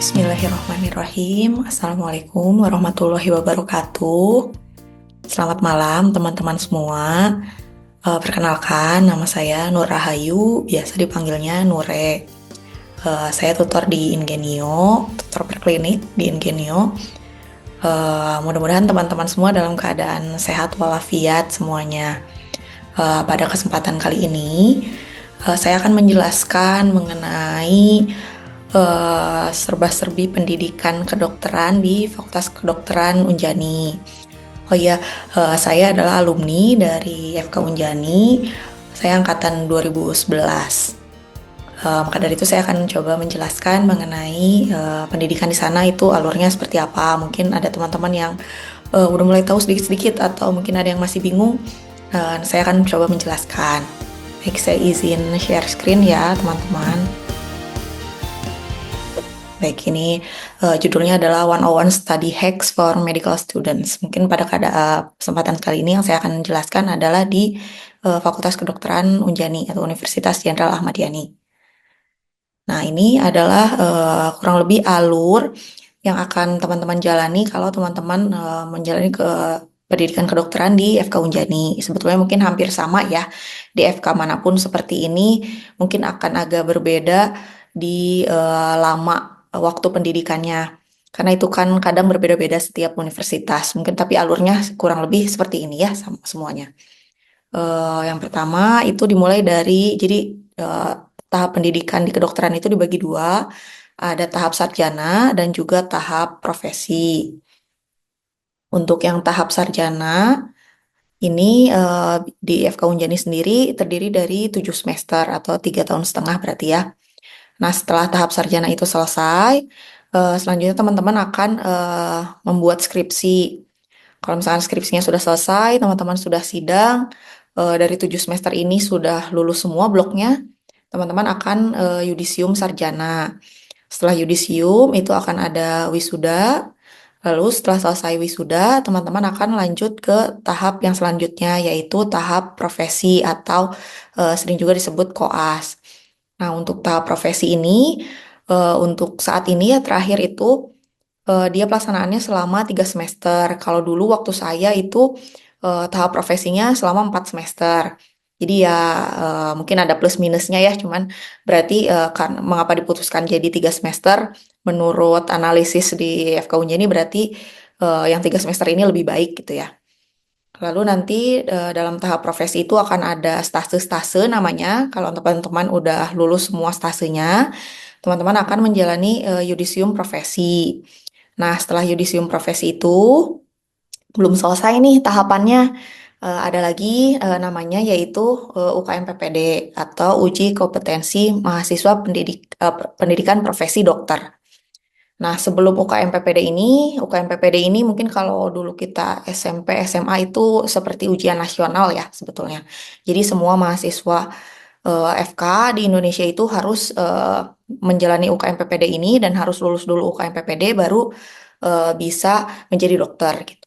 Bismillahirrahmanirrahim. Assalamualaikum warahmatullahi wabarakatuh. Selamat malam teman-teman semua. Perkenalkan, nama saya Nur Rahayu, biasa dipanggilnya Nure. Saya tutor di Ingenio, tutor berklinik di Ingenio. Mudah-mudahan teman-teman semua dalam keadaan sehat walafiat semuanya. Pada kesempatan kali ini, saya akan menjelaskan mengenai serba-serbi pendidikan kedokteran di Fakultas Kedokteran Unjani. Oh iya, saya adalah alumni dari FK Unjani. Saya angkatan 2011. Maka dari itu saya akan coba menjelaskan mengenai pendidikan di sana itu alurnya seperti apa. Mungkin ada teman-teman yang udah mulai tahu sedikit-sedikit atau mungkin ada yang masih bingung. Saya akan coba menjelaskan. Baik, saya izin share screen ya teman-teman. Baik, ini judulnya adalah 101 Study Hacks for Medical Students. Mungkin pada kesempatan kali ini yang saya akan jelaskan adalah di Fakultas Kedokteran Unjani atau Universitas Jenderal Ahmad Yani. Nah, ini adalah kurang lebih alur yang akan teman-teman jalani kalau teman-teman menjalani ke pendidikan kedokteran di FK Unjani. Sebetulnya mungkin hampir sama ya, di FK manapun seperti ini, mungkin akan agak berbeda di lama waktu pendidikannya. Karena itu kan kadang berbeda-beda setiap universitas. Mungkin tapi alurnya kurang lebih seperti ini ya semuanya. Yang pertama itu dimulai dari, jadi tahap pendidikan di kedokteran itu dibagi dua. Ada tahap sarjana dan juga tahap profesi. Untuk yang tahap sarjana, ini di FK Unjani sendiri terdiri dari 7 semester atau 3,5 tahun berarti ya. Nah, setelah tahap sarjana itu selesai, selanjutnya teman-teman akan membuat skripsi. Kalau misalkan skripsinya sudah selesai, teman-teman sudah sidang, dari 7 semester ini sudah lulus semua bloknya, teman-teman akan yudisium sarjana. Setelah yudisium, itu akan ada wisuda. Lalu setelah selesai wisuda, teman-teman akan lanjut ke tahap yang selanjutnya, yaitu tahap profesi atau sering juga disebut koas. Nah, untuk tahap profesi ini, untuk saat ini ya terakhir itu, dia pelaksanaannya selama 3 semester. Kalau dulu waktu saya itu tahap profesinya selama 4 semester. Jadi ya mungkin ada plus minusnya ya, cuman berarti kan mengapa diputuskan jadi 3 semester? Menurut analisis di FK Unjani berarti yang 3 semester ini lebih baik gitu ya. Lalu nanti dalam tahap profesi itu akan ada stase-stase namanya. Kalau teman-teman udah lulus semua stasenya, teman-teman akan menjalani yudisium profesi. Nah, setelah yudisium profesi itu belum selesai nih tahapannya. Ada lagi namanya yaitu UKM PPD atau Uji Kompetensi Mahasiswa Pendidikan Profesi Dokter. Nah, sebelum UKM PPD ini mungkin kalau dulu kita SMP, SMA itu seperti ujian nasional ya sebetulnya. Jadi semua mahasiswa FK di Indonesia itu harus menjalani UKM PPD ini dan harus lulus dulu UKM PPD baru bisa menjadi dokter gitu.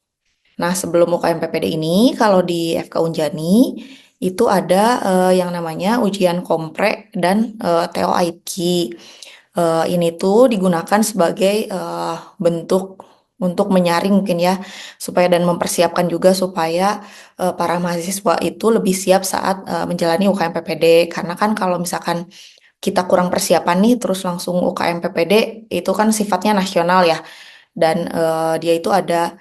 Nah, sebelum UKM PPD ini, kalau di FK Unjani, itu ada yang namanya ujian kompre dan TOIQ. Ini tuh digunakan sebagai bentuk untuk menyaring mungkin ya, supaya dan mempersiapkan juga supaya para mahasiswa itu lebih siap saat menjalani UKM PPD. Karena kan kalau misalkan kita kurang persiapan nih, terus langsung UKM PPD, itu kan sifatnya nasional ya. Dan dia itu ada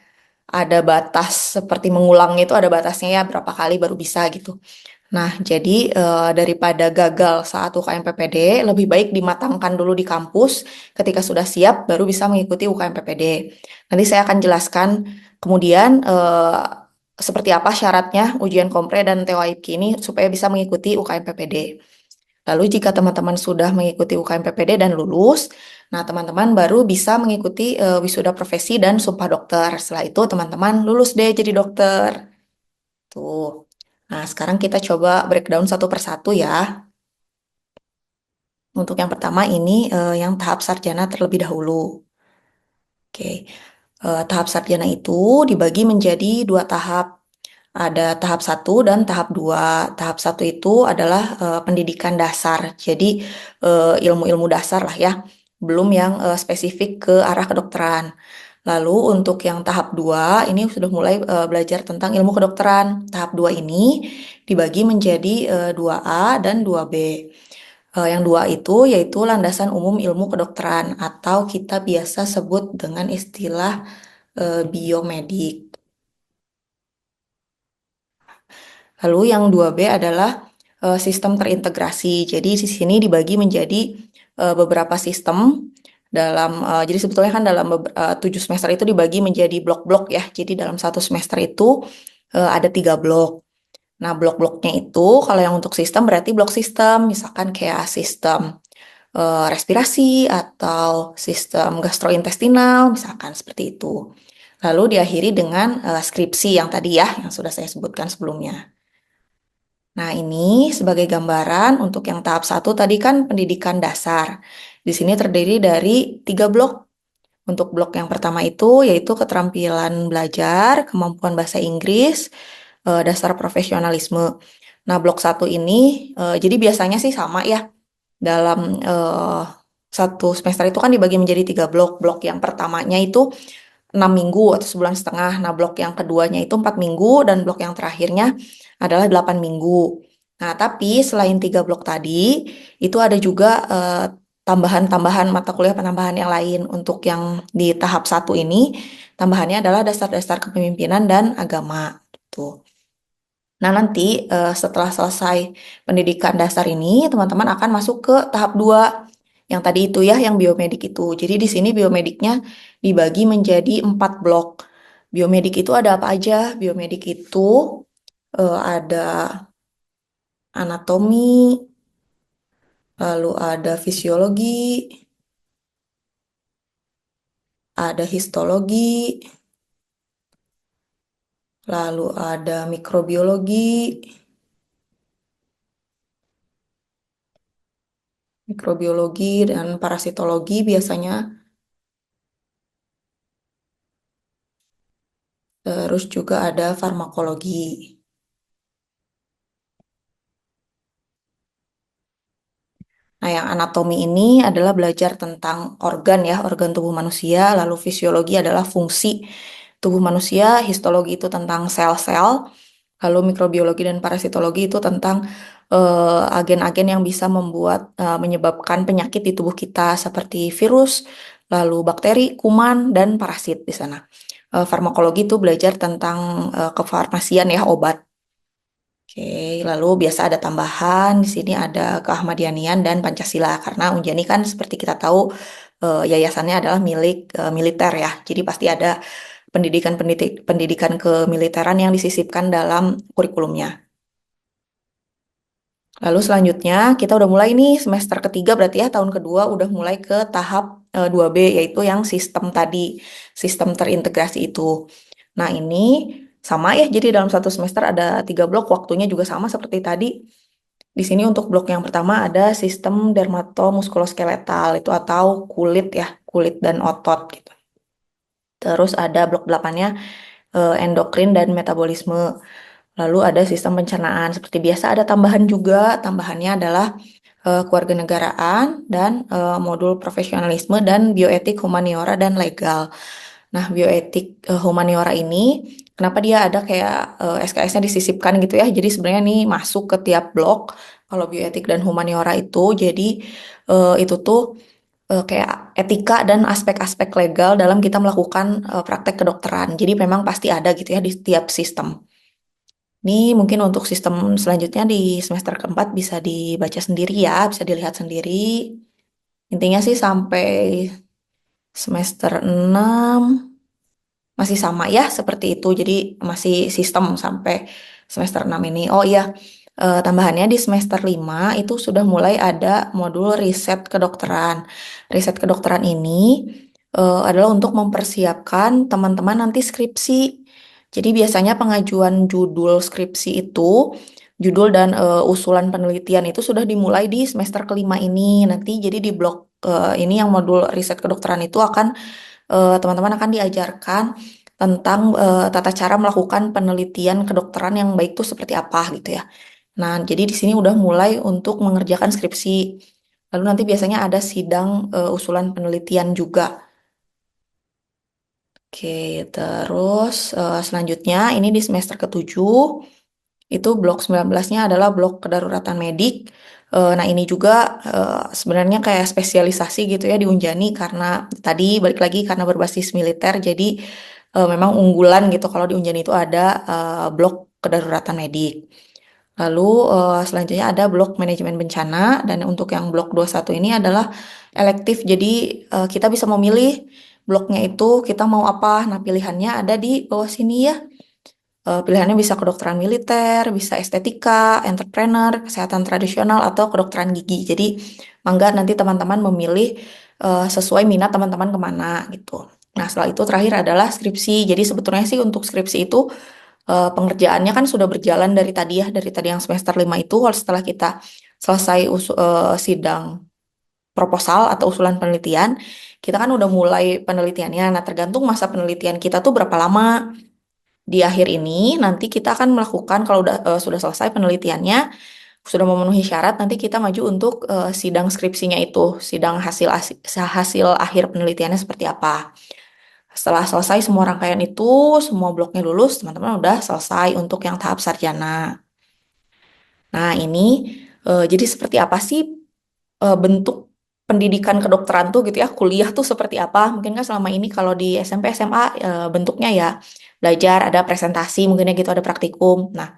batas seperti mengulang itu ada batasnya ya berapa kali baru bisa gitu. Nah, jadi daripada gagal saat UKM PPD, lebih baik dimatangkan dulu di kampus. Ketika sudah siap, baru bisa mengikuti UKM PPD. Nanti saya akan jelaskan kemudian seperti apa syaratnya ujian kompre dan TOIQ ini supaya bisa mengikuti UKM PPD. Lalu jika teman-teman sudah mengikuti UKM PPD dan lulus, nah teman-teman baru bisa mengikuti wisuda profesi dan sumpah dokter. Setelah itu teman-teman lulus deh jadi dokter. Tuh. Nah, sekarang kita coba breakdown satu persatu ya. Untuk yang pertama ini yang tahap sarjana terlebih dahulu. Oke. Tahap sarjana itu dibagi menjadi 2 tahap. Ada tahap 1 dan tahap 2. Tahap 1 itu adalah pendidikan dasar. Jadi ilmu-ilmu dasar lah ya. belum yang spesifik ke arah kedokteran. Lalu untuk yang tahap 2 ini sudah mulai belajar tentang ilmu kedokteran. Tahap 2 ini dibagi menjadi 2A dan 2B. Yang 2 itu yaitu landasan umum ilmu kedokteran atau kita biasa sebut dengan istilah biomedik. Lalu yang 2B adalah sistem terintegrasi. Jadi di sini dibagi menjadi beberapa sistem jadi sebetulnya kan dalam 7 semester itu dibagi menjadi blok-blok ya. Jadi dalam satu semester itu ada 3 blok. Nah, blok-bloknya itu kalau yang untuk sistem berarti blok sistem, misalkan kayak sistem respirasi atau sistem gastrointestinal, misalkan seperti itu. Lalu diakhiri dengan skripsi yang tadi ya, yang sudah saya sebutkan sebelumnya. Nah, ini sebagai gambaran untuk yang tahap 1 tadi kan pendidikan dasar. Di sini terdiri dari 3 blok. Untuk blok yang pertama itu yaitu keterampilan belajar, kemampuan bahasa Inggris, dasar profesionalisme. Nah, blok 1 ini, jadi biasanya sih sama ya. Dalam satu semester itu kan dibagi menjadi 3 blok. Blok yang pertamanya itu 6 minggu atau sebulan setengah. Nah, blok yang keduanya itu 4 minggu dan blok yang terakhirnya adalah 8 minggu. Nah, tapi selain 3 blok tadi, itu ada juga tambahan-tambahan mata kuliah penambahan yang lain. Untuk yang di tahap 1 ini, tambahannya adalah dasar-dasar kepemimpinan dan agama. Gitu. Nah, nanti setelah selesai pendidikan dasar ini, teman-teman akan masuk ke tahap 2 yang tadi itu ya, yang biomedik itu. Jadi di sini biomediknya dibagi menjadi 4 blok. Biomedik itu ada apa aja? Biomedik itu ada anatomi, lalu ada fisiologi, ada histologi, lalu ada mikrobiologi dan parasitologi biasanya. Terus juga ada farmakologi. Nah, yang anatomi ini adalah belajar tentang organ ya, organ tubuh manusia, lalu fisiologi adalah fungsi tubuh manusia, histologi itu tentang sel-sel, lalu mikrobiologi dan parasitologi itu tentang agen-agen yang bisa menyebabkan penyakit di tubuh kita seperti virus, lalu bakteri, kuman, dan parasit di sana. Farmakologi itu belajar tentang kefarmasian ya, obat. Oke, lalu biasa ada tambahan di sini ada keahmadiyanian dan Pancasila karena Unjani kan seperti kita tahu yayasannya adalah milik militer ya. Jadi pasti ada pendidikan kemiliteran yang disisipkan dalam kurikulumnya. Lalu selanjutnya kita udah mulai nih semester ketiga berarti ya tahun kedua udah mulai ke tahap 2B yaitu yang sistem tadi, sistem terintegrasi itu. Nah, ini sama ya, jadi dalam satu semester ada 3 blok, waktunya juga sama seperti tadi. Di sini untuk blok yang pertama ada sistem dermatomuskuloskeletal itu atau kulit ya, kulit dan otot gitu. Terus ada blok 8-nya endokrin dan metabolisme. Lalu ada sistem pencernaan. Seperti biasa ada tambahan juga. Tambahannya adalah kewarganegaraan dan modul profesionalisme dan bioetik, humaniora dan legal. Nah, bioetik humaniora ini kenapa dia ada kayak SKS-nya disisipkan gitu ya. Jadi sebenarnya nih masuk ke tiap blok. Kalau bioetik dan humaniora itu jadi itu tuh kayak etika dan aspek-aspek legal dalam kita melakukan praktek kedokteran. Jadi memang pasti ada gitu ya di setiap sistem. Ini mungkin untuk sistem selanjutnya di semester keempat bisa dibaca sendiri ya, bisa dilihat sendiri. Intinya sih sampai semester 6 masih sama ya seperti itu. Jadi masih sistem sampai semester 6 ini. Oh iya, tambahannya di semester 5 itu sudah mulai ada modul riset kedokteran. Riset kedokteran ini adalah untuk mempersiapkan teman-teman nanti skripsi. Jadi biasanya pengajuan judul skripsi itu, judul dan usulan penelitian itu sudah dimulai di semester kelima ini. Nanti jadi di blok ini yang modul riset kedokteran itu akan teman-teman akan diajarkan tentang tata cara melakukan penelitian kedokteran yang baik itu seperti apa gitu ya. Nah, jadi di sini udah mulai untuk mengerjakan skripsi. Lalu nanti biasanya ada sidang usulan penelitian juga. Oke, terus selanjutnya ini di semester ke-7 itu blok 19-nya adalah blok kedaruratan medik. Nah, ini juga sebenarnya kayak spesialisasi gitu ya di Unjani karena tadi balik lagi karena berbasis militer jadi memang unggulan gitu kalau di Unjani itu ada blok kedaruratan medik. Lalu selanjutnya ada blok manajemen bencana dan untuk yang blok 21 ini adalah elektif. Jadi kita bisa memilih bloknya itu kita mau apa. Nah, pilihannya ada di bawah sini ya. Pilihannya bisa kedokteran militer, bisa estetika, entrepreneur, kesehatan tradisional, atau kedokteran gigi. Jadi, mangga nanti teman-teman memilih sesuai minat teman-teman kemana gitu. Nah, setelah itu terakhir adalah skripsi. Jadi, sebetulnya sih untuk skripsi itu pengerjaannya kan sudah berjalan dari tadi yang semester 5 itu, setelah kita selesai sidang proposal atau usulan penelitian, kita kan udah mulai penelitiannya. Nah, tergantung masa penelitian kita tuh berapa lama. Di akhir ini nanti kita akan melakukan kalau sudah selesai penelitiannya, sudah memenuhi syarat, nanti kita maju untuk sidang skripsinya itu, sidang hasil akhir penelitiannya seperti apa. Setelah selesai semua rangkaian itu, semua bloknya lulus, teman-teman udah selesai untuk yang tahap sarjana. Nah, ini jadi seperti apa sih bentuk pendidikan kedokteran tuh gitu ya, kuliah tuh seperti apa? Mungkin kan selama ini kalau di SMP, SMA bentuknya ya belajar, ada presentasi, mungkin ya gitu ada praktikum. Nah,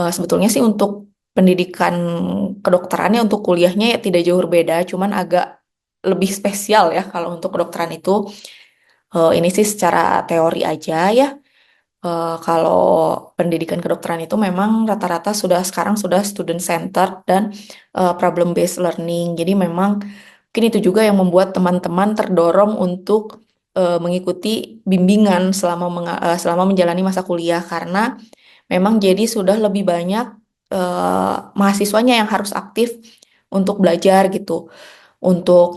sebetulnya sih untuk pendidikan kedokterannya untuk kuliahnya ya tidak jauh berbeda, cuman agak lebih spesial ya kalau untuk kedokteran itu. Ini sih secara teori aja ya. Kalau pendidikan kedokteran itu memang rata-rata sekarang sudah student centered dan problem based learning. Jadi memang mungkin itu juga yang membuat teman-teman terdorong untuk mengikuti bimbingan selama menjalani masa kuliah karena memang jadi sudah lebih banyak mahasiswanya yang harus aktif untuk belajar gitu.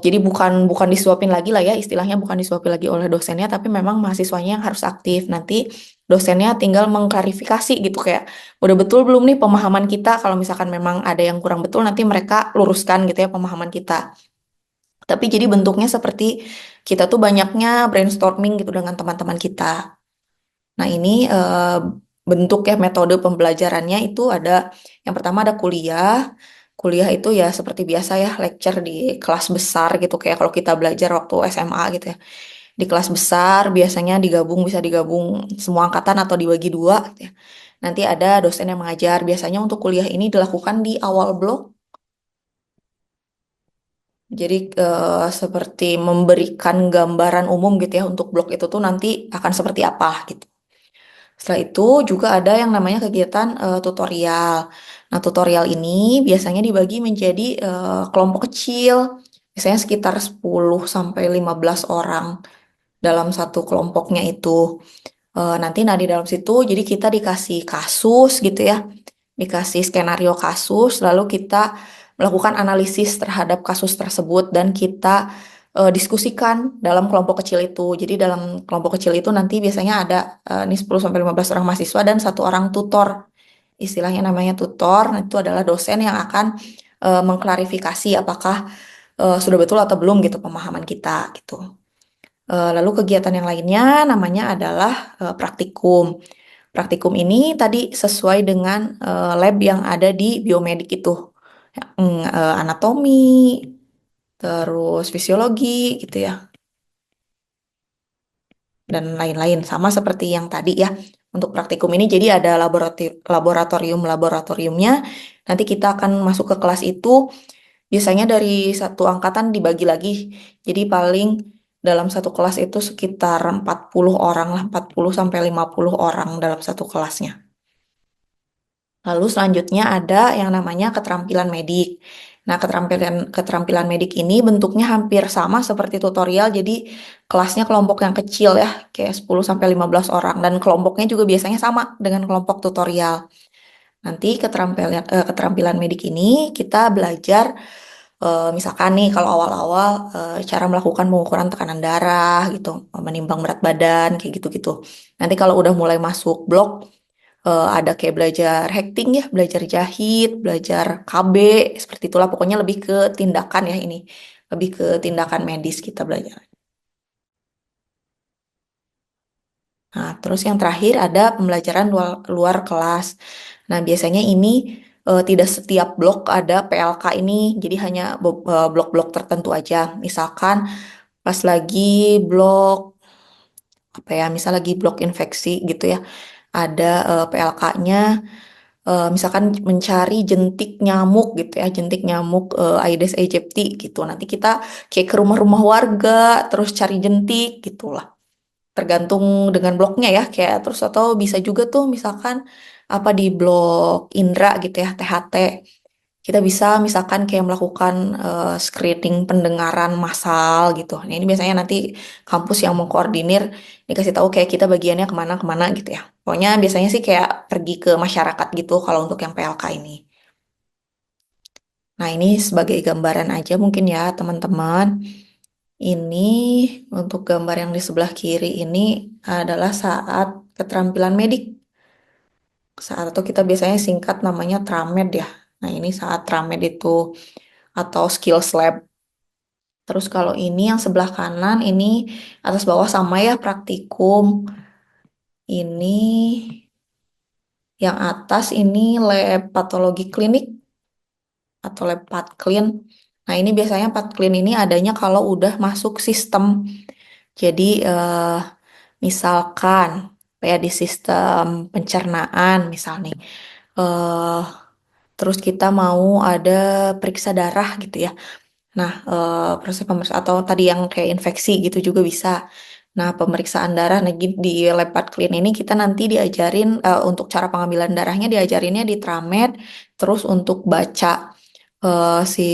Jadi bukan bukan disuapin lagi lah ya, istilahnya bukan disuapin lagi oleh dosennya, tapi memang mahasiswanya yang harus aktif. Nanti dosennya tinggal mengklarifikasi gitu kayak udah betul belum nih pemahaman kita. Kalau misalkan memang ada yang kurang betul, nanti mereka luruskan gitu ya pemahaman kita. Tapi jadi bentuknya seperti kita tuh banyaknya brainstorming gitu dengan teman-teman kita. Nah, ini bentuk ya metode pembelajarannya itu ada yang pertama ada kuliah. Kuliah itu ya seperti biasa ya lecture di kelas besar gitu kayak kalau kita belajar waktu SMA gitu ya. Di kelas besar biasanya bisa digabung semua angkatan atau dibagi dua gitu ya. Nanti ada dosen yang mengajar. Biasanya untuk kuliah ini dilakukan di awal blok. Jadi seperti memberikan gambaran umum gitu ya untuk blok itu tuh nanti akan seperti apa gitu. Setelah itu juga ada yang namanya kegiatan tutorial. Nah, tutorial ini biasanya dibagi menjadi kelompok kecil, biasanya sekitar 10 sampai 15 orang dalam satu kelompoknya itu. Nanti di dalam situ jadi kita dikasih kasus gitu ya, dikasih skenario kasus, lalu kita melakukan analisis terhadap kasus tersebut dan kita diskusikan dalam kelompok kecil itu. Jadi dalam kelompok kecil itu nanti biasanya ada ini 10 sampai 15 orang mahasiswa dan satu orang tutor. Istilahnya namanya tutor. Nah, itu adalah dosen yang akan mengklarifikasi apakah sudah betul atau belum gitu pemahaman kita gitu. Lalu kegiatan yang lainnya namanya adalah praktikum. Praktikum ini tadi sesuai dengan lab yang ada di biomedik itu. Anatomi, terus fisiologi gitu ya, dan lain-lain. Sama seperti yang tadi ya. Untuk praktikum ini jadi ada laboratoriumnya. Nanti kita akan masuk ke kelas itu. Biasanya dari satu angkatan dibagi lagi. Jadi paling dalam satu kelas itu sekitar 40 orang lah, 40 sampai 50 orang dalam satu kelasnya. Lalu selanjutnya ada yang namanya keterampilan medik. Nah, keterampilan medik ini bentuknya hampir sama seperti tutorial. Jadi kelasnya kelompok yang kecil ya, kayak 10 sampai 15 orang dan kelompoknya juga biasanya sama dengan kelompok tutorial. Nanti keterampilan medik ini kita belajar misalkan nih kalau awal-awal cara melakukan pengukuran tekanan darah gitu, menimbang berat badan kayak gitu-gitu. Nanti kalau udah mulai masuk blok ada kayak belajar hacking ya, belajar jahit, belajar KB, seperti itulah. Pokoknya lebih ke tindakan ya ini, lebih ke tindakan medis kita belajar. Nah, terus yang terakhir ada pembelajaran luar kelas. Nah, biasanya ini tidak setiap blok ada PLK ini, jadi hanya blok-blok tertentu aja. Misalkan pas lagi blok apa ya, misal lagi blok infeksi gitu ya, ada PLK-nya misalkan mencari jentik nyamuk gitu ya, jentik nyamuk Aedes aegypti gitu. Nanti kita kayak ke rumah-rumah warga, terus cari jentik gitulah. Tergantung dengan bloknya ya, kayak terus atau bisa juga tuh misalkan apa di blok Indra gitu ya, THT. Kita bisa misalkan kayak melakukan screening pendengaran massal gitu. Nah, ini biasanya nanti kampus yang mengkoordinir dikasih tahu kayak kita bagiannya kemana-kemana gitu ya. Pokoknya biasanya sih kayak pergi ke masyarakat gitu kalau untuk yang PLK ini. Nah, ini sebagai gambaran aja mungkin ya teman-teman. Ini untuk gambar yang di sebelah kiri ini adalah saat keterampilan medik. Saat itu kita biasanya singkat namanya TRAMED ya. Nah, ini saat TRAMED itu atau skills lab. Terus kalau ini yang sebelah kanan ini atas bawah sama ya praktikum. Ini yang atas ini lab patologi klinik atau lab patklin. Nah, ini biasanya patklin ini adanya kalau udah masuk sistem. Jadi misalkan ya di sistem pencernaan misal nih. eh Terus kita mau ada periksa darah gitu ya. Nah, proses pemeriksaan atau tadi yang kayak infeksi gitu juga bisa. Nah, pemeriksaan darah di lab clean ini kita nanti diajarin untuk cara pengambilan darahnya diajarinnya di Tramed, terus untuk baca si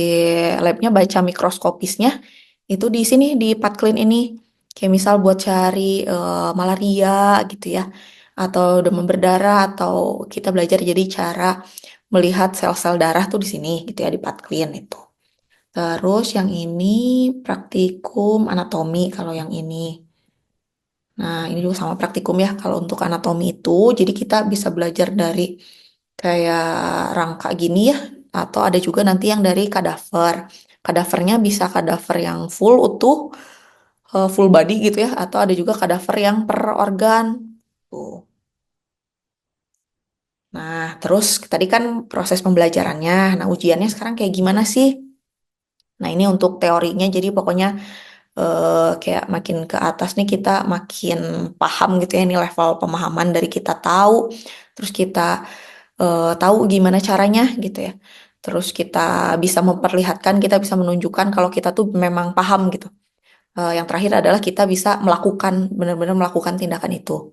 labnya baca mikroskopisnya itu di sini di clean ini. Kayak misal buat cari malaria gitu ya, atau demam berdarah atau kita belajar jadi cara melihat sel-sel darah tuh di sini gitu ya di clean itu. Terus yang ini praktikum anatomi kalau yang ini. Nah, ini juga sama praktikum ya kalau untuk anatomi itu. Jadi kita bisa belajar dari kayak rangka gini ya. Atau ada juga nanti yang dari kadaver. Kadavernya bisa kadaver yang full utuh, full body gitu ya. Atau ada juga kadaver yang per organ. Tuh. Nah, terus tadi kan proses pembelajarannya. Nah, ujiannya sekarang kayak gimana sih? Nah, ini untuk teorinya. Jadi pokoknya kayak makin ke atas nih kita makin paham gitu ya ini level pemahaman dari kita tahu terus kita tahu gimana caranya gitu ya terus kita bisa memperlihatkan kita bisa menunjukkan kalau kita tuh memang paham gitu. Yang terakhir adalah kita bisa melakukan benar-benar melakukan tindakan itu.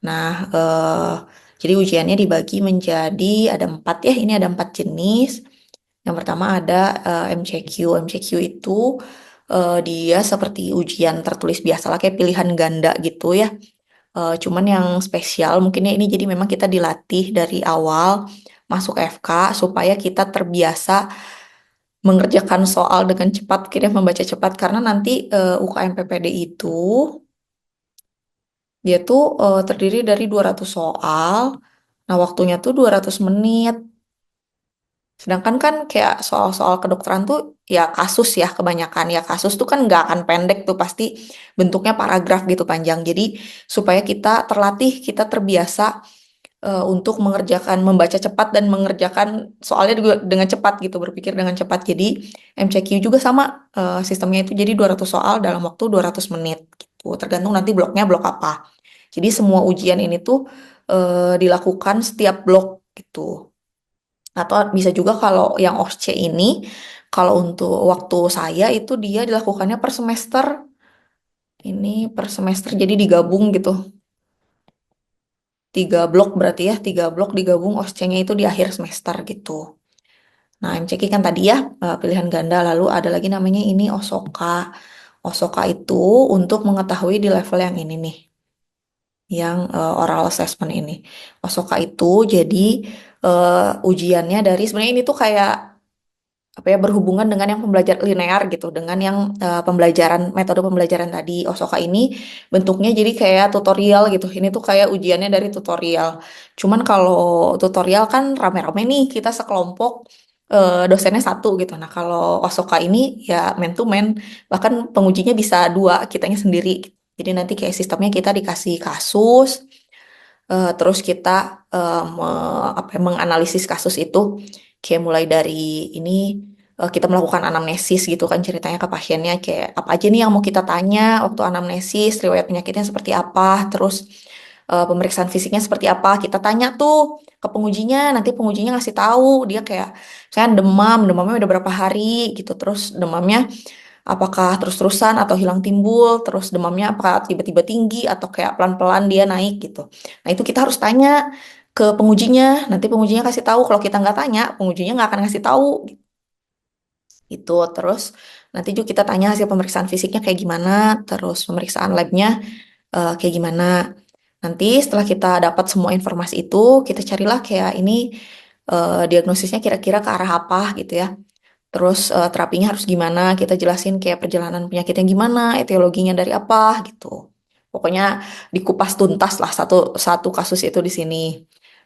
Nah, jadi ujiannya dibagi menjadi ada 4 ya, ini ada 4 jenis. Yang pertama ada MCQ. MCQ itu dia seperti ujian tertulis biasa lah, kayak pilihan ganda gitu ya. Cuman yang spesial mungkinnya ini jadi memang kita dilatih dari awal masuk FK supaya kita terbiasa mengerjakan soal dengan cepat, kita membaca cepat karena nanti UKM PPD itu dia tuh terdiri dari 200 soal. Nah, waktunya tuh 200 menit. Sedangkan kan kayak soal-soal kedokteran tuh ya kasus ya kebanyakan. Ya kasus tuh kan nggak akan pendek tuh pasti bentuknya paragraf gitu panjang. Jadi supaya kita terlatih, kita terbiasa untuk mengerjakan, membaca cepat dan mengerjakan soalnya juga dengan cepat gitu, berpikir dengan cepat. Jadi MCQ juga sama sistemnya itu jadi 200 soal dalam waktu 200 menit gitu. Tergantung nanti bloknya blok apa. Jadi semua ujian ini tuh dilakukan setiap blok gitu. Atau bisa juga kalau yang OSCE ini, kalau untuk waktu saya itu dia dilakukannya per semester. Ini per semester jadi digabung gitu. 3 blok berarti ya, 3 blok digabung OSCE-nya itu di akhir semester gitu. Nah, MCQ kan tadi ya pilihan ganda, lalu ada lagi namanya ini OSOKA. OSOKA itu untuk mengetahui di level yang ini nih, yang oral assessment ini. OSOKA itu jadi ujiannya dari sebenarnya ini tuh kayak apa ya, berhubungan dengan yang pembelajaran linear gitu, dengan yang pembelajaran metode pembelajaran tadi. Osoka ini bentuknya jadi kayak tutorial gitu. Ini tuh kayak ujiannya dari tutorial. Cuman kalau tutorial kan rame-rame nih, kita sekelompok, dosennya satu gitu. Nah kalau Osoka ini ya man to man, bahkan pengujinya bisa dua, kitanya sendiri. Jadi nanti kayak sistemnya kita dikasih kasus, terus kita apa ya, menganalisis kasus itu, kayak mulai dari ini, kita melakukan anamnesis gitu kan, ceritanya ke pasiennya kayak apa aja nih yang mau kita tanya waktu anamnesis, riwayat penyakitnya seperti apa, terus pemeriksaan fisiknya seperti apa, kita tanya tuh ke pengujinya, nanti pengujinya ngasih tahu dia kayak saya demamnya udah berapa hari gitu, terus demamnya apakah terus-terusan atau hilang timbul, terus demamnya apakah tiba-tiba tinggi atau kayak pelan-pelan dia naik gitu. Nah itu kita harus tanya ke pengujinya, nanti pengujinya kasih tahu. Kalau kita nggak tanya, pengujinya nggak akan ngasih tahu gitu. Terus nanti juga kita tanya hasil pemeriksaan fisiknya kayak gimana, terus pemeriksaan labnya kayak gimana. Nanti setelah kita dapat semua informasi itu, kita carilah kayak ini, diagnosisnya kira-kira ke arah apa gitu ya. Terus terapinya harus gimana, kita jelasin kayak perjalanan penyakitnya gimana, etiologinya dari apa gitu. Pokoknya dikupas tuntas lah satu satu kasus itu di sini.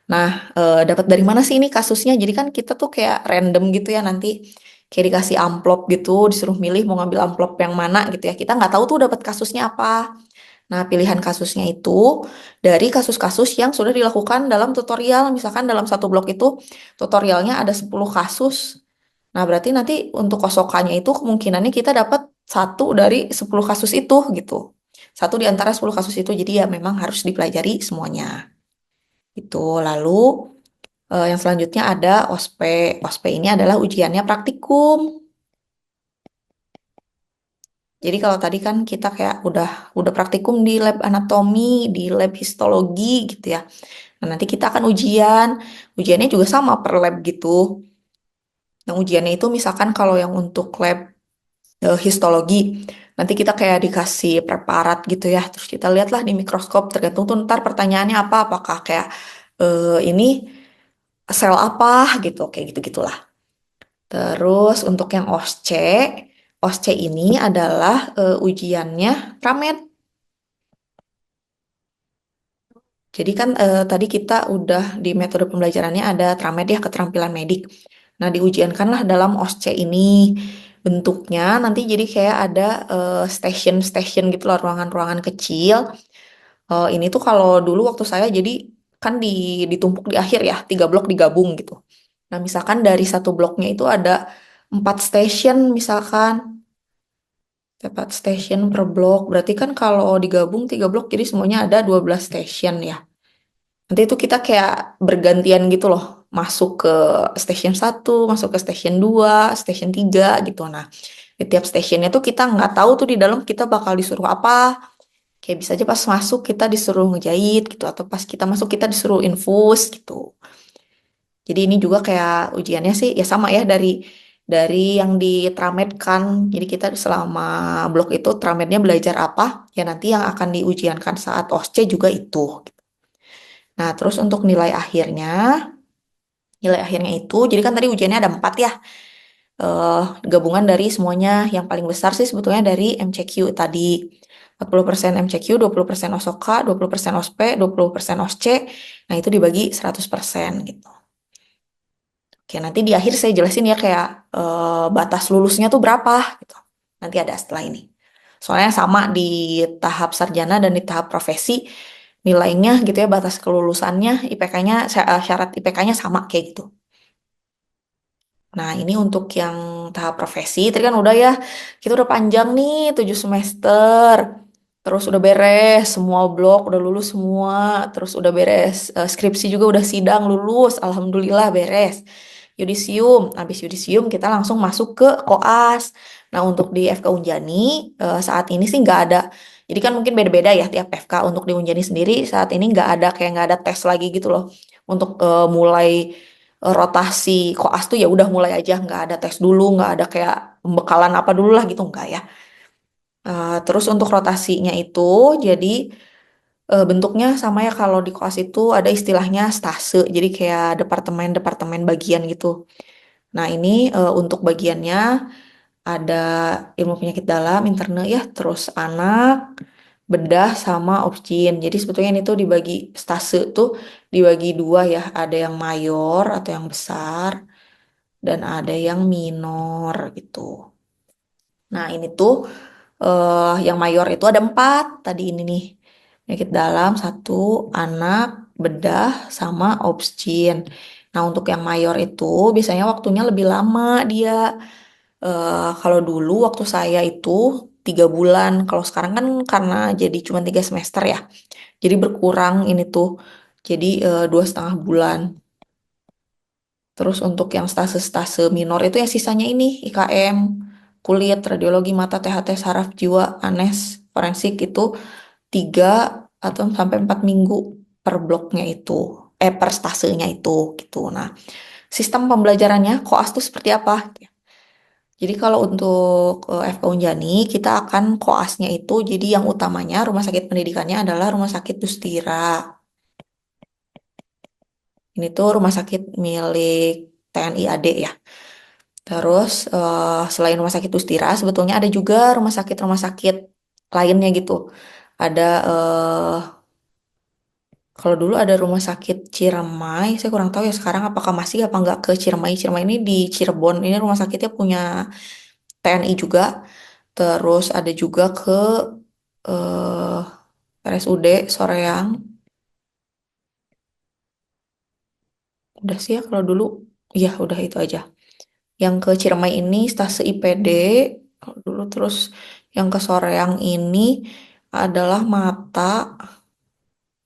Nah, dapat dari mana sih ini kasusnya? Jadi kan kita tuh kayak random gitu ya nanti, kayak dikasih amplop gitu, disuruh milih mau ngambil amplop yang mana gitu ya. Kita nggak tahu tuh dapat kasusnya apa. Nah, pilihan kasusnya itu dari kasus-kasus yang sudah dilakukan dalam tutorial. Misalkan dalam satu blok itu tutorialnya ada 10 kasus. Nah, berarti nanti untuk kosokannya itu kemungkinannya kita dapat satu dari 10 kasus itu gitu. Satu di antara 10 kasus itu. Jadi ya memang harus dipelajari semuanya. Itu. Lalu yang selanjutnya ada OSPE. OSPE ini adalah ujiannya praktikum. Jadi kalau tadi kan kita kayak udah praktikum di lab anatomi, di lab histologi gitu ya. Nah, nanti kita akan ujian. Ujiannya juga sama per lab gitu. Nah, ujiannya itu misalkan kalau yang untuk lab histologi. Nanti kita kayak dikasih preparat gitu ya. Terus kita lihatlah di mikroskop, tergantung tuh ntar pertanyaannya apa. Apakah kayak ini sel apa gitu, kayak gitu-gitulah. Terus untuk yang OSCE, OSCE ini adalah ujiannya Pramed. Jadi kan tadi kita udah di metode pembelajarannya ada Tramed ya, keterampilan medik. Nah, diujiankanlah dalam OSCE ini. Bentuknya nanti jadi kayak ada station-station gitu loh, ruangan-ruangan kecil. Ini tuh kalau dulu waktu saya jadi kan ditumpuk di akhir ya, 3 blok digabung gitu. Nah, misalkan dari satu bloknya itu ada 4 station misalkan. 4 station per blok. Berarti kan kalau digabung 3 blok jadi semuanya ada 12 station ya. Nanti itu kita kayak bergantian gitu loh. Masuk ke station 1, masuk ke station 2, station 3 gitu. Nah, di tiap stationnya tuh kita nggak tahu tuh di dalam kita bakal disuruh apa. Kayak bisa aja pas masuk kita disuruh ngejahit gitu. Atau pas kita masuk kita disuruh infus gitu. Jadi ini juga kayak ujiannya sih ya sama ya dari yang di Tramed kan. Jadi kita selama blok itu Tramednya belajar apa, ya nanti yang akan diujiankan saat OSCE juga itu. Nah, terus untuk nilai akhirnya itu, jadi kan tadi ujiannya ada 4 ya. eh Gabungan dari semuanya, yang paling besar sih sebetulnya dari MCQ tadi. 40% MCQ, 20% OSOKA, 20% OSPE, 20% OSCE. Nah, itu dibagi 100% gitu. Oke, nanti di akhir saya jelasin ya kayak batas lulusnya tuh berapa gitu. Nanti ada setelah ini. Soalnya sama di tahap sarjana dan di tahap profesi nilainya gitu ya, batas kelulusannya IPK-nya, syarat IPK-nya sama kayak gitu. Nah, ini untuk yang tahap profesi. Tadi kan udah ya, kita udah panjang nih 7 semester. Terus udah beres, semua blok udah lulus semua. Terus udah beres, skripsi juga udah sidang lulus. Alhamdulillah beres. Yudisium, habis yudisium kita langsung masuk ke koas. Nah, untuk di FK Unjani, saat ini sih nggak ada. Jadi kan mungkin beda-beda ya tiap FK. Untuk di Unjani sendiri saat ini nggak ada, kayak nggak ada tes lagi gitu loh. Untuk mulai rotasi koas tuh ya udah mulai aja, nggak ada tes dulu, nggak ada kayak pembekalan apa dulu lah gitu, nggak ya. Terus untuk rotasinya itu jadi bentuknya sama ya, kalau di koas itu ada istilahnya stase, jadi kayak departemen-departemen bagian gitu. Nah, ini untuk bagiannya ada ilmu penyakit dalam, interne ya, terus anak, bedah sama obsgin. Jadi sebetulnya ini tuh dibagi stase tuh dibagi dua ya, ada yang mayor atau yang besar dan ada yang minor gitu. Nah, ini tuh yang mayor itu ada empat tadi ini nih. Penyakit dalam satu, anak, bedah, sama obsgin. Nah, untuk yang mayor itu biasanya waktunya lebih lama dia. Kalau dulu waktu saya itu 3 bulan. Kalau sekarang kan karena jadi cuma 3 semester ya. Jadi berkurang ini tuh. Jadi 2,5 bulan. Terus untuk yang stase-stase minor itu yang sisanya ini IKM, kulit, radiologi mata, THT, saraf, jiwa, anes, forensik itu 3 atau sampai 4 minggu per bloknya itu, per stasenya itu gitu. Nah, sistem pembelajarannya koas itu seperti apa? Jadi kalau untuk FK Unjani kita akan koasnya itu jadi yang utamanya rumah sakit pendidikannya adalah Rumah Sakit Dustira. Ini tuh rumah sakit milik TNI AD ya. Terus selain Rumah Sakit Dustira sebetulnya ada juga rumah sakit lainnya gitu. Ada kalau dulu ada Rumah Sakit Ciremai, saya kurang tahu ya sekarang apakah masih apa nggak ke Ciremai. Ciremai ini di Cirebon. Ini rumah sakitnya punya TNI juga. Terus ada juga ke eh, RSUD Soreang. Udah sih ya kalau dulu. Iya, udah itu aja. Yang ke Ciremai ini stase IPD. Kalau dulu terus yang ke Soreang ini adalah mata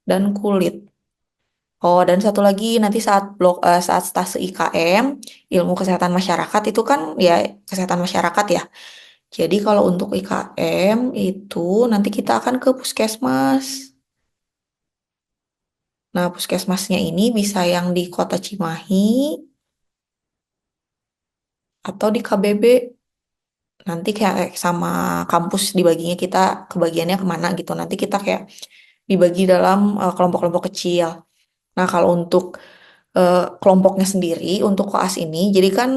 dan kulit. Oh, dan satu lagi nanti saat stase IKM, ilmu kesehatan masyarakat itu kan ya kesehatan masyarakat ya. Jadi kalau untuk IKM itu nanti kita akan ke puskesmas. Nah, puskesmasnya ini bisa yang di Kota Cimahi atau di KBB. Nanti kayak sama kampus dibaginya kita kebagiannya kemana gitu. Nanti kita kayak dibagi dalam kelompok-kelompok kecil. Nah, kalau untuk kelompoknya sendiri, untuk koas ini, jadi kan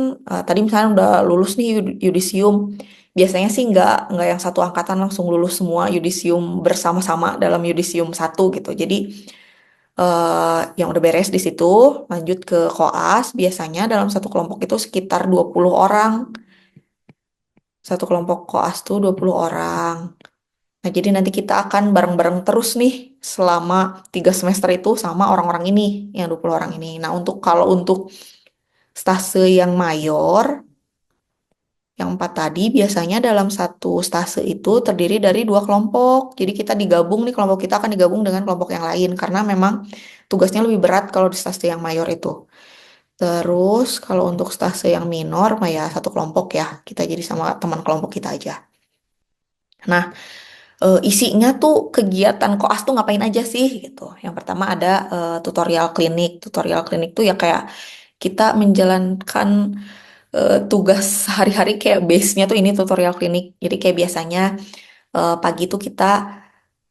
tadi misalnya udah lulus nih yudisium. Biasanya sih nggak yang satu angkatan langsung lulus semua yudisium bersama-sama dalam yudisium satu gitu. Jadi yang udah beres di situ, lanjut ke koas, biasanya dalam satu kelompok itu sekitar 20 orang. Satu kelompok koas tuh 20 orang. Nah, jadi nanti kita akan bareng-bareng terus nih selama 3 semester itu sama orang-orang ini, yang 20 orang ini. Nah, kalau untuk stase yang mayor, yang empat tadi, biasanya dalam satu stase itu terdiri dari 2 kelompok. Jadi kita digabung nih, kelompok kita akan digabung dengan kelompok yang lain, karena memang tugasnya lebih berat kalau di stase yang mayor itu. Terus kalau untuk stase yang minor, mah ya satu kelompok ya, kita jadi sama teman kelompok kita aja. Nah, isinya tuh kegiatan koas tuh ngapain aja sih gitu. Yang pertama ada tutorial klinik. Tutorial klinik tuh ya kayak kita menjalankan tugas sehari-hari kayak base-nya tuh ini tutorial klinik. Jadi kayak biasanya pagi tuh kita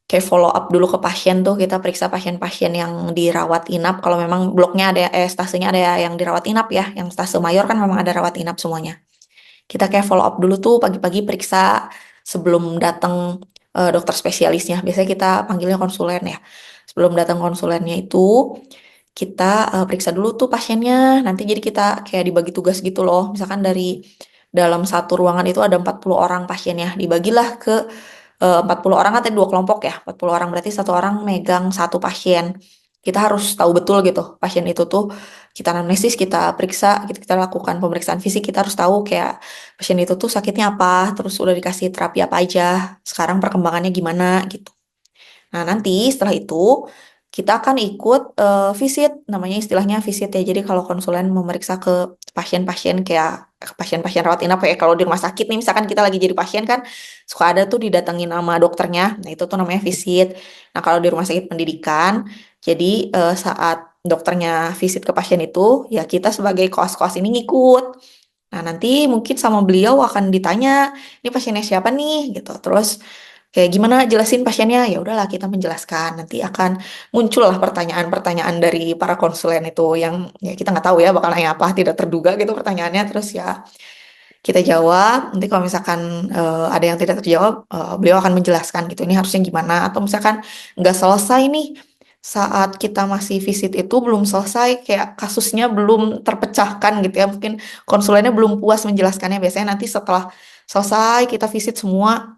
kayak follow up dulu ke pasien tuh kita periksa pasien-pasien yang dirawat inap. Kalau memang bloknya ada stasenya ada yang dirawat inap ya. Yang stase mayor kan memang ada rawat inap semuanya. Kita kayak follow up dulu tuh pagi-pagi periksa sebelum datang dokter spesialisnya. Biasanya kita panggilnya konsulen ya. Sebelum datang konsulennya itu kita periksa dulu tuh pasiennya. Nanti jadi kita kayak dibagi tugas gitu loh. Misalkan dari dalam satu ruangan itu ada 40 orang pasiennya. Dibagilah ke 40 orang atau 2 kelompok ya. 40 orang berarti satu orang megang satu pasien. Kita harus tahu betul gitu pasien itu tuh kita anamnesis, kita periksa, kita lakukan pemeriksaan fisik, kita harus tahu kayak pasien itu tuh sakitnya apa, terus udah dikasih terapi apa aja, sekarang perkembangannya gimana gitu. Nah, nanti setelah itu kita akan ikut visit, namanya istilahnya visit ya. Jadi kalau konsulen memeriksa ke pasien-pasien kayak ke pasien-pasien rawat inap kayak kalau di rumah sakit nih, misalkan kita lagi jadi pasien kan suka ada tuh didatengin sama dokternya. Nah, itu tuh namanya visit. Nah, kalau di rumah sakit pendidikan, jadi saat dokternya visit ke pasien itu, ya kita sebagai koas-koas ini ngikut. Nah, nanti mungkin sama beliau akan ditanya, ini pasiennya siapa nih gitu. Terus Kayak gimana jelasin pasiennya, ya udahlah kita menjelaskan. Nanti akan muncullah pertanyaan-pertanyaan dari para konsulen itu yang ya kita nggak tahu ya bakal nanya apa, tidak terduga gitu pertanyaannya. Terus ya kita jawab. Nanti kalau misalkan ada yang tidak terjawab, beliau akan menjelaskan gitu. Ini harusnya gimana? Atau misalkan nggak selesai nih saat kita masih visit itu belum selesai, kayak kasusnya belum terpecahkan gitu ya. Mungkin konsulennya belum puas menjelaskannya. Biasanya nanti setelah selesai kita visit semua,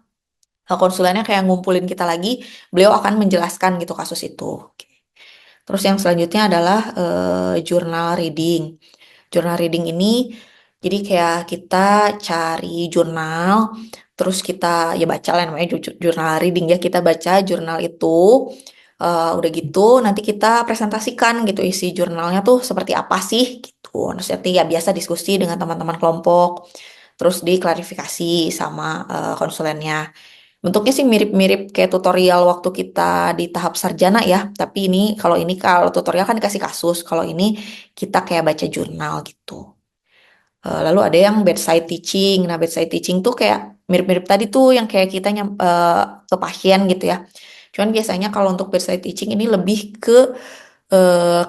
konsulennya kayak ngumpulin kita lagi, beliau akan menjelaskan gitu kasus itu. Terus yang selanjutnya adalah journal reading. Journal reading ini jadi kayak kita cari jurnal, terus kita ya baca lah namanya jurnal reading ya, kita baca jurnal itu, udah gitu nanti kita presentasikan gitu isi jurnalnya tuh seperti apa sih gitu. Terus nanti ya biasa diskusi dengan teman-teman kelompok, terus diklarifikasi sama konsulennya. Bentuknya sih mirip-mirip kayak tutorial waktu kita di tahap sarjana ya, tapi kalau tutorial kan dikasih kasus, kalau ini kita kayak baca jurnal gitu. Lalu ada yang bedside teaching. Nah, bedside teaching tuh kayak mirip-mirip tadi tuh yang kayak kita ke pasien gitu ya. Cuman biasanya kalau untuk bedside teaching ini lebih ke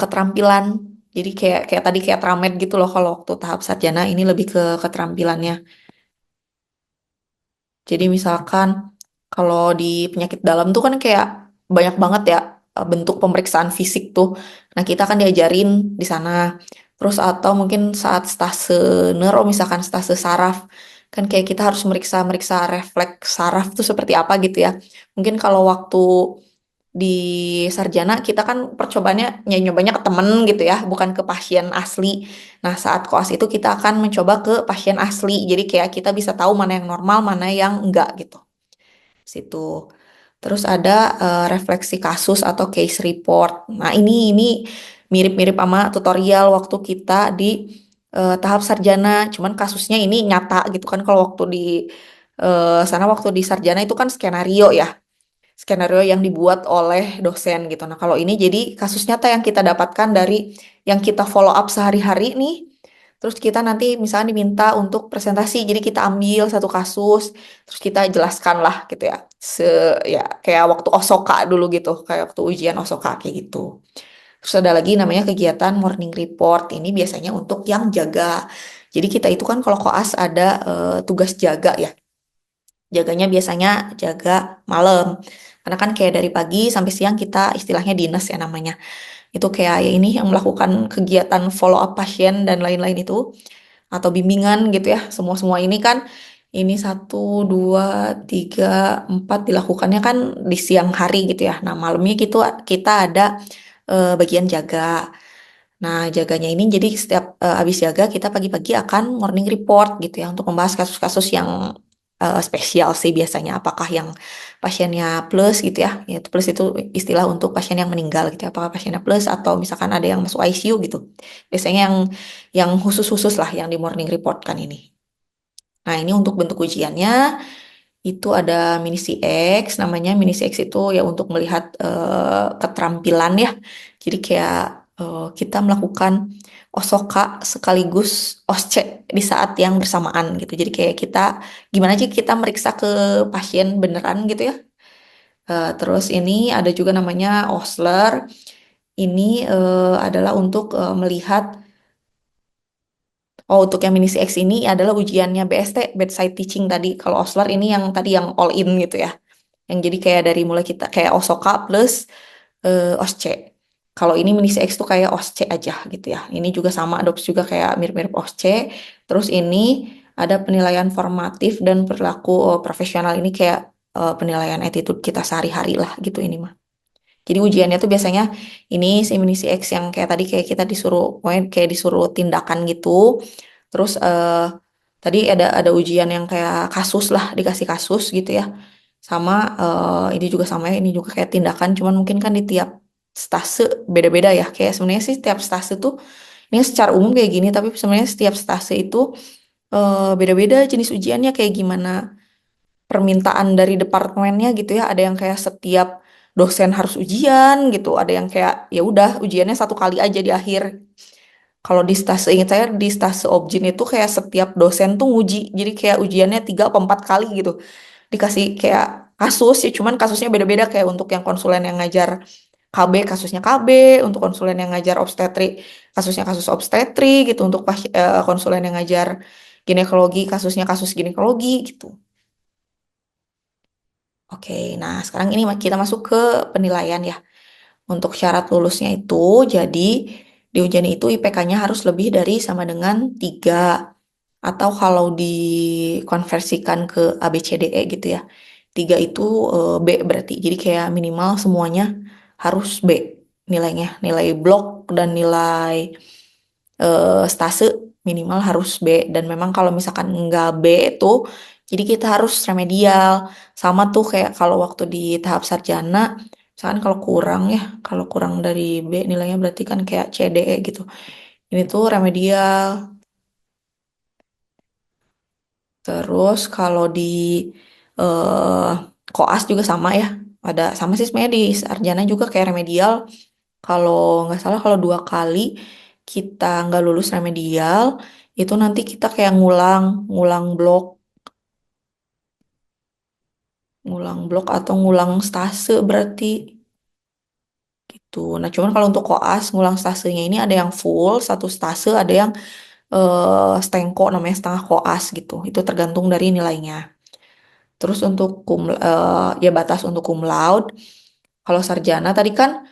keterampilan. Jadi kayak kayak tadi kayak tramed gitu loh kalau waktu tahap sarjana ini lebih ke keterampilannya. Jadi misalkan kalau di penyakit dalam tuh kan kayak banyak banget ya bentuk pemeriksaan fisik tuh. Nah, kita kan diajarin di sana. Terus atau mungkin saat stase neuro, misalkan stase saraf, kan kayak kita harus meriksa-meriksa refleks saraf tuh seperti apa gitu ya. Mungkin kalau waktu di sarjana kita kan percobaannya nyobanya ke temen gitu ya, bukan ke pasien asli. Nah, saat koas itu kita akan mencoba ke pasien asli. Jadi kayak kita bisa tahu mana yang normal, mana yang enggak gitu. Situ. Terus ada refleksi kasus atau case report. Nah, ini mirip-mirip sama tutorial waktu kita di tahap sarjana. Cuman kasusnya ini nyata gitu kan. Kalau waktu di sana waktu di sarjana itu kan skenario ya, skenario yang dibuat oleh dosen gitu. Nah, kalau ini jadi kasus nyata yang kita dapatkan dari yang kita follow up sehari-hari nih. Terus kita nanti misalnya diminta untuk presentasi, jadi kita ambil satu kasus, terus kita jelaskan lah gitu ya. Ya kayak waktu Osoka dulu gitu, kayak waktu ujian Osoka kayak gitu. Terus ada lagi namanya kegiatan morning report. Ini biasanya untuk yang jaga. Jadi kita itu kan kalau koas ada tugas jaga ya. Jaganya biasanya jaga malam. Karena kan kayak dari pagi sampai siang kita istilahnya dinas ya namanya. Itu kayak ya ini yang melakukan kegiatan follow up pasien dan lain-lain itu. Atau bimbingan gitu ya. Semua-semua ini kan ini satu, dua, tiga, empat dilakukannya kan di siang hari gitu ya. Nah malamnya gitu kita ada bagian jaga. Nah, jaganya ini jadi setiap habis jaga kita pagi-pagi akan morning report gitu ya untuk membahas kasus-kasus yang spesial sih biasanya. Apakah yang pasiennya plus gitu ya. Yaitu plus itu istilah untuk pasien yang meninggal gitu ya. Apakah pasiennya plus atau misalkan ada yang masuk ICU gitu. Biasanya yang khusus-khusus lah yang di morning report kan ini. Nah, ini untuk bentuk ujiannya itu ada mini CX, namanya mini CX itu ya untuk melihat keterampilan ya. Jadi kayak kita melakukan OSOKA sekaligus OSCE di saat yang bersamaan gitu. Jadi kayak kita gimana sih kita meriksa ke pasien beneran gitu ya. Terus ini ada juga namanya OSLER. Ini adalah untuk melihat. Oh, untuk yang mini CX ini adalah ujiannya BST, bedside teaching tadi. Kalau OSLER ini yang tadi yang all in gitu ya. Yang jadi kayak dari mulai kita kayak Osoka plus OSCE. Kalau ini mini CX tuh kayak OSCE aja gitu ya. Ini juga sama adopsi juga kayak mirip-mirip OSCE. Terus ini ada penilaian formatif dan perilaku profesional, ini kayak penilaian attitude kita sehari-hari lah gitu ini mah. Jadi ujiannya tuh biasanya ini si mini CX yang kayak tadi kayak kita disuruh pokoknya kayak disuruh tindakan gitu. Terus tadi ada ujian yang kayak kasus lah, dikasih kasus gitu ya. Sama ini juga sama ya, ini juga kayak tindakan, cuman mungkin kan di tiap stase beda-beda ya. Kayak sebenarnya sih tiap stase tuh ini secara umum kayak gini, tapi sebenarnya setiap stase itu beda-beda jenis ujiannya kayak gimana permintaan dari departemennya gitu ya. Ada yang kayak setiap dosen harus ujian gitu, ada yang kayak ya udah ujiannya satu kali aja di akhir. Kalau di stase, ingat saya di stase objin itu kayak setiap dosen tuh nguji, jadi kayak ujiannya 3 atau 4 kali gitu dikasih kayak kasus ya, cuman kasusnya beda-beda, kayak untuk yang konsulen yang ngajar KB kasusnya KB, untuk konsulen yang ngajar obstetri kasusnya kasus obstetri gitu, untuk konsulen yang ngajar ginekologi kasusnya kasus ginekologi gitu. Oke, nah sekarang ini kita masuk ke penilaian ya. Untuk syarat lulusnya itu, jadi di ujian itu IPK-nya harus lebih dari sama dengan 3. Atau kalau dikonversikan ke ABCDE gitu ya. 3 itu B berarti. Jadi kayak minimal semuanya harus B nilainya. Nilai blok dan nilai stase minimal harus B. Dan memang kalau misalkan nggak B itu, jadi kita harus remedial. Sama tuh kayak kalau waktu di tahap sarjana, misalkan kalau kurang dari B nilainya berarti kan kayak C, D, E gitu. Ini tuh remedial. Terus kalau di eh, koas juga sama ya. Ada sama sih sebenarnya di sarjana juga kayak remedial. Kalau nggak salah kalau 2 kali kita nggak lulus remedial, itu nanti kita kayak ngulang blok, atau ngulang stase berarti gitu. Nah, cuman kalau untuk koas ngulang stasenya ini ada yang full 1 stase, ada yang stengko namanya setengah koas gitu. Itu tergantung dari nilainya. Terus untuk ya batas untuk cum laude, kalau sarjana tadi kan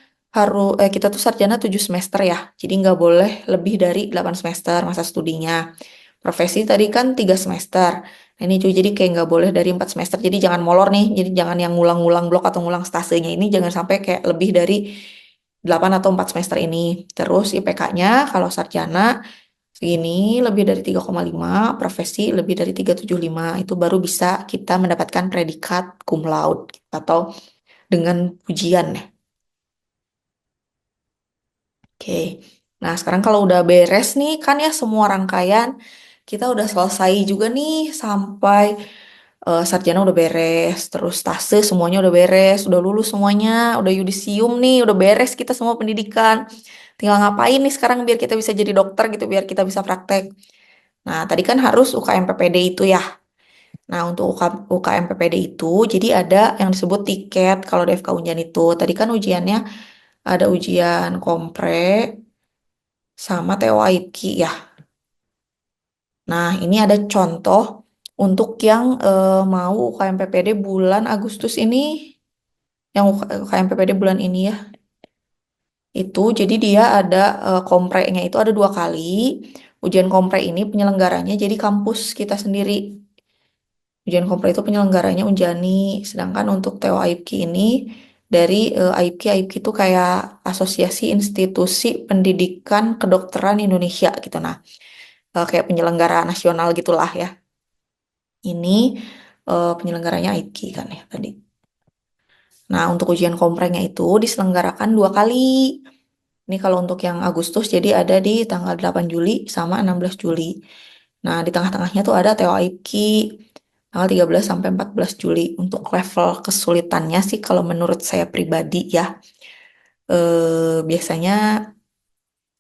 kita tuh sarjana 7 semester ya. Jadi nggak boleh lebih dari 8 semester masa studinya. Profesi tadi kan 3 semester. Nah, ini juga jadi kayak nggak boleh dari 4 semester. Jadi jangan molor nih. Jadi jangan yang ngulang-ngulang blok atau ngulang stasenya ini jangan sampai kayak lebih dari 8 atau 4 semester ini. Terus IPK-nya kalau sarjana segini lebih dari 3,5, profesi lebih dari 3,75 itu baru bisa kita mendapatkan predikat cum laude atau dengan pujian ya. Oke. Nah, sekarang kalau udah beres nih kan ya semua rangkaian, kita udah selesai juga nih sampai sarjana udah beres, terus tase semuanya udah beres, udah lulus semuanya, udah yudisium nih, udah beres kita semua pendidikan. Tinggal ngapain nih sekarang biar kita bisa jadi dokter gitu, biar kita bisa praktek. Nah, tadi kan harus UKM PPD itu ya. Nah, untuk UKM PPD itu, jadi ada yang disebut tiket kalau di FK Unjan itu. Tadi kan ujiannya ada ujian kompre sama TO IPK ya. Nah, ini ada contoh untuk yang mau UKM PPD bulan Agustus ini, yang UKM PPD bulan ini ya. Itu jadi dia ada komprenya itu ada 2 kali. Ujian kompre ini penyelenggaranya jadi kampus kita sendiri. Ujian kompre itu penyelenggaranya Unjani, sedangkan untuk Teo AIPKI ini dari AIPKI. AIPKI itu kayak Asosiasi Institusi Pendidikan Kedokteran Indonesia gitu. Nah, kayak penyelenggara nasional gitulah ya. Ini penyelenggaranya AIPKI kan ya tadi. Nah, untuk ujian komprenya itu diselenggarakan 2 kali. Ini kalau untuk yang Agustus jadi ada di tanggal 8 Juli sama 16 Juli. Nah, di tengah-tengahnya tuh ada Teo AIPKI tanggal 13 sampai 14 Juli. Untuk level kesulitannya sih kalau menurut saya pribadi ya, biasanya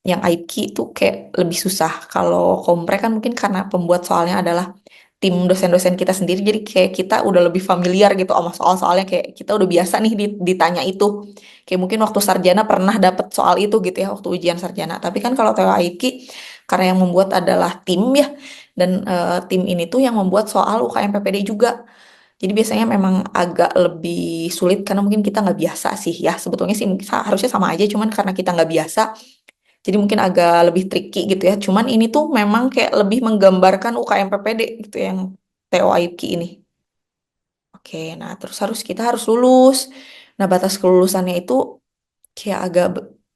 yang AIPKI itu kayak lebih susah. Kalau kompre kan mungkin karena pembuat soalnya adalah tim dosen-dosen kita sendiri, jadi kayak kita udah lebih familiar gitu sama soal-soalnya, kayak kita udah biasa nih ditanya itu. Kayak mungkin waktu sarjana pernah dapet soal itu gitu ya, waktu ujian sarjana. Tapi kan kalau TO AIPKI, karena yang membuat adalah tim ya, dan tim ini tuh yang membuat soal UKM PPD juga. Jadi biasanya memang agak lebih sulit karena mungkin kita nggak biasa sih ya. Sebetulnya sih harusnya sama aja, cuman karena kita nggak biasa, jadi mungkin agak lebih tricky gitu ya. Cuman ini tuh memang kayak lebih menggambarkan UKM PPD gitu yang TO AIPKI ini. Oke, nah terus kita harus lulus. Nah, batas kelulusannya itu kayak agak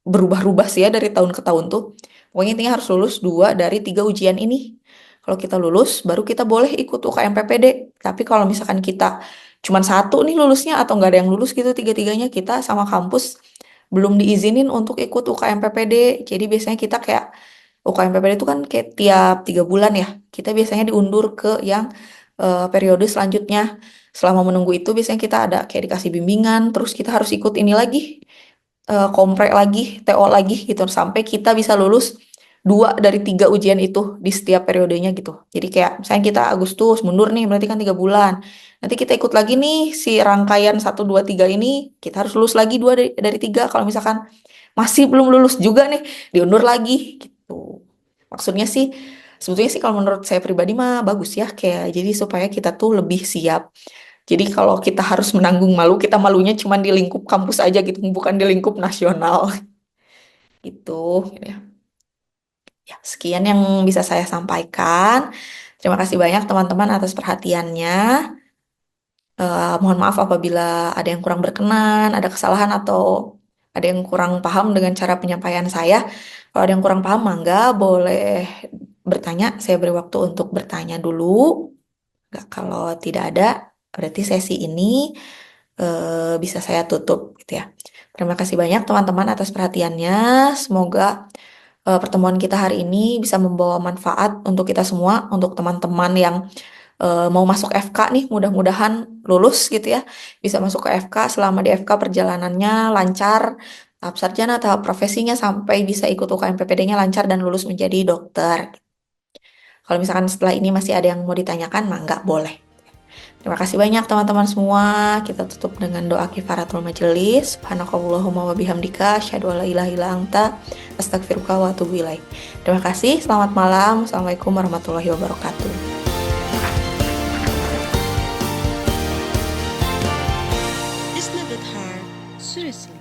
berubah-ubah sih ya dari tahun ke tahun tuh. Pokoknya intinya harus lulus 2 dari 3 ujian ini. Kalau kita lulus, baru kita boleh ikut UKM PPD. Tapi kalau misalkan kita cuman satu nih lulusnya atau nggak ada yang lulus gitu tiga-tiganya, kita sama kampus belum diizinin untuk ikut UKM PPD. Jadi biasanya kita kayak UKM PPD itu kan kayak tiap 3 bulan ya. Kita biasanya diundur ke yang periode selanjutnya. Selama menunggu itu biasanya kita ada kayak dikasih bimbingan, terus kita harus ikut ini lagi, kompre lagi, TO lagi gitu sampai kita bisa lulus 2 dari 3 ujian itu di setiap periodenya gitu. Jadi kayak misalnya kita Agustus mundur nih berarti kan 3 bulan. Nanti kita ikut lagi nih si rangkaian 1, 2, 3 ini, kita harus lulus lagi 2 dari 3. Kalau misalkan masih belum lulus juga nih, diundur lagi gitu. Maksudnya sih sebetulnya sih kalau menurut saya pribadi mah bagus ya kayak jadi supaya kita tuh lebih siap. Jadi kalau kita harus menanggung malu, kita malunya cuma di lingkup kampus aja gitu, bukan di lingkup nasional gitu. Ya. Ya, sekian yang bisa saya sampaikan. Terima kasih banyak teman-teman atas perhatiannya. Mohon maaf apabila ada yang kurang berkenan, ada kesalahan atau ada yang kurang paham dengan cara penyampaian saya. Kalau ada yang kurang paham, mangga boleh bertanya. Saya beri waktu untuk bertanya dulu. Nggak, kalau tidak ada, berarti sesi ini bisa saya tutup gitu ya. Terima kasih banyak teman-teman atas perhatiannya. Semoga pertemuan kita hari ini bisa membawa manfaat untuk kita semua, untuk teman-teman yang mau masuk FK nih, mudah-mudahan lulus gitu ya, bisa masuk ke FK. Selama di FK perjalanannya lancar, tahap sarjana, tahap profesinya, sampai bisa ikut UKM PPD-nya lancar dan lulus menjadi dokter. Kalau misalkan setelah ini masih ada yang mau ditanyakan, mangga boleh. Terima kasih banyak teman-teman semua. Kita tutup dengan doa kifaratul majelis. Subhanakallahumma wa bihamdika asyhadu an la ilaha illa anta astaghfiruka wa atubu ilaik. Terima kasih. Selamat malam. Assalamualaikum warahmatullahi wabarakatuh. It's not that hard, seriously.